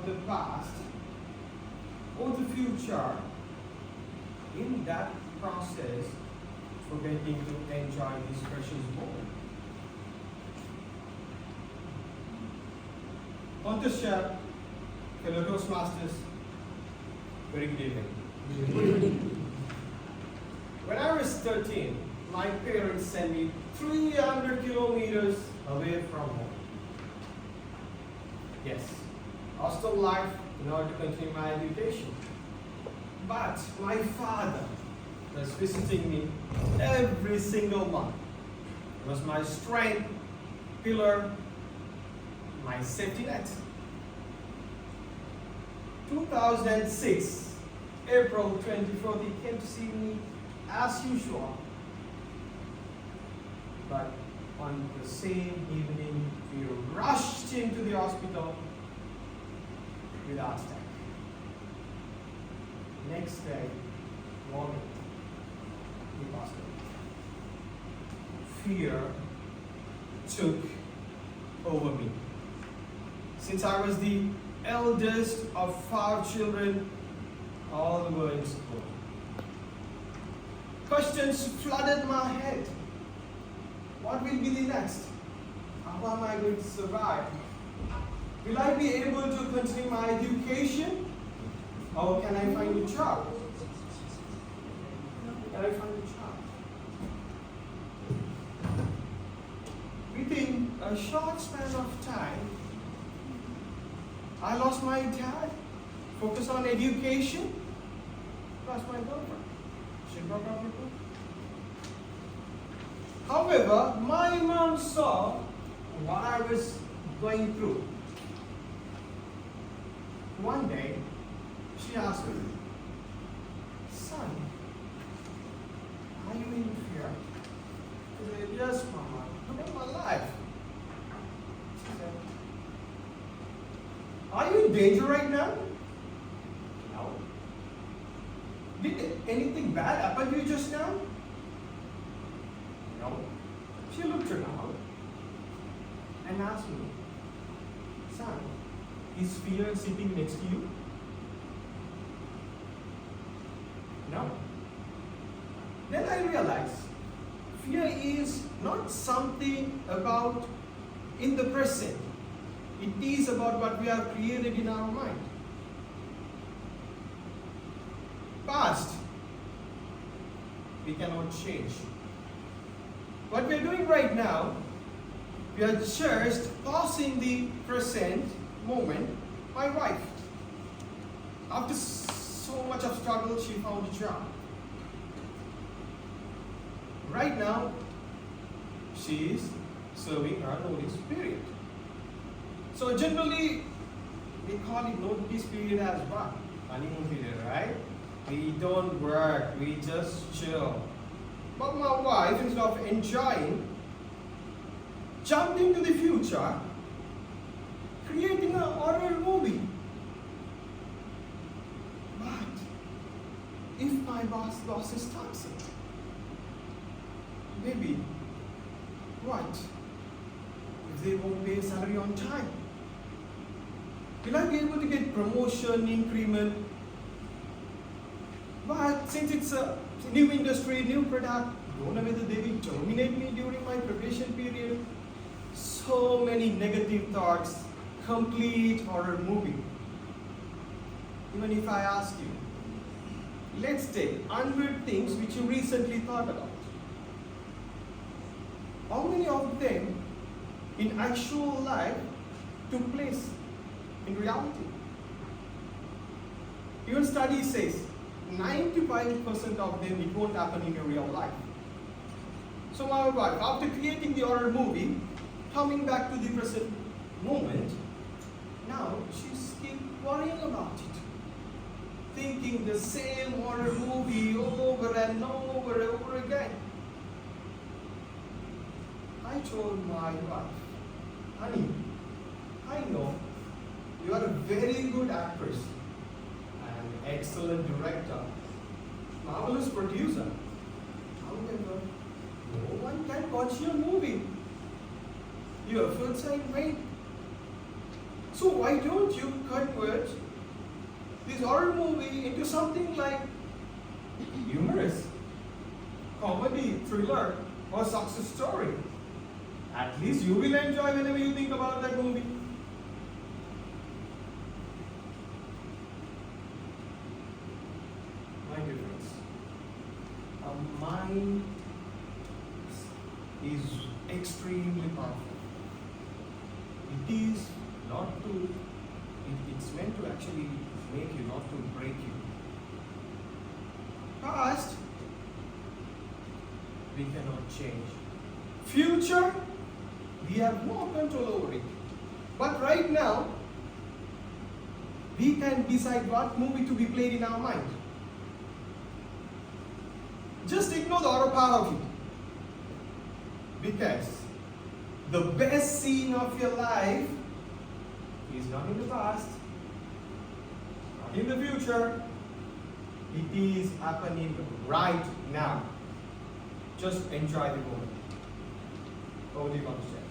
the past or the future, in that process, forgetting to enjoy this precious moment. On to share, fellow Toastmasters, very good evening. When I was 13, my parents sent me 300 kilometers away from home. Yes, hostel life in order to continue my education. But my father was visiting me every single month. He was my strength, pillar, my safety net. 2006, April 24th, he came to see me as usual. But on the same evening, we rushed into the hospital with heart attack. Next day, morning, he passed away. Fear took over me. Since I was the eldest of 5 children, all the were in school. Questions flooded my head. What will be the next? How am I going to survive? Will I be able to continue my education? Or can I find a job? Can I find a job? Within a short span of time, I lost my dad, focused on education, lost my girlfriend. She broke up with me. However, my mom saw what I was going through. One day, she asked me, "Son, are you in fear?" I said, "Yes, Mama. Look at my life." She said, "Are you in danger right now?" "No." "Did anything bad happen to you just now?" "No." She looked around and asked me, "Son, is fear sitting next to you?" "No." Then I realized fear is not something about in the present. It is about what we have created in our mind. Past, we cannot change. What we are doing right now, we are just pausing the present moment. My wife, after so much of struggle, she found a job. Right now, she is serving her notice period. So generally, we call it notice period as what? Honeymoon period, right? We don't work, we just chill. But my wife, instead of enjoying, jumped into the future, creating a horror movie. But if my boss is toxic, maybe what? If they won't pay salary on time, will I be able to get promotion, increment? But since it's a new industry, new product, don't know whether they will terminate me during my probation period. So many negative thoughts, complete horror movie. Even if I ask you, let's take 100 things which you recently thought about. How many of them in actual life took place in reality? Even study says 95% of them it won't happen in your real life. So my wife, after creating the horror movie, coming back to the present moment, now she's keep worrying about it, thinking the same horror movie over and over again. I told my wife, "Honey, I know you are a very good actress, an excellent director, marvelous producer. However, no one can watch your movie. Your efforts are in vain. So why don't you convert this horror movie into something like humorous, comedy, thriller, or success story? At least you will enjoy whenever you think about that movie. My dear friends, a mind is extremely powerful. It is not to, it's meant to actually make you, not to break you. Past, we cannot change. Future, we have no control over it. But right now, we can decide what movie to be played in our mind. Just ignore the horror part of it. Because the best scene of your life is not in the past, not in the future. It is happening right now. Just enjoy the moment. Over to you, Mr.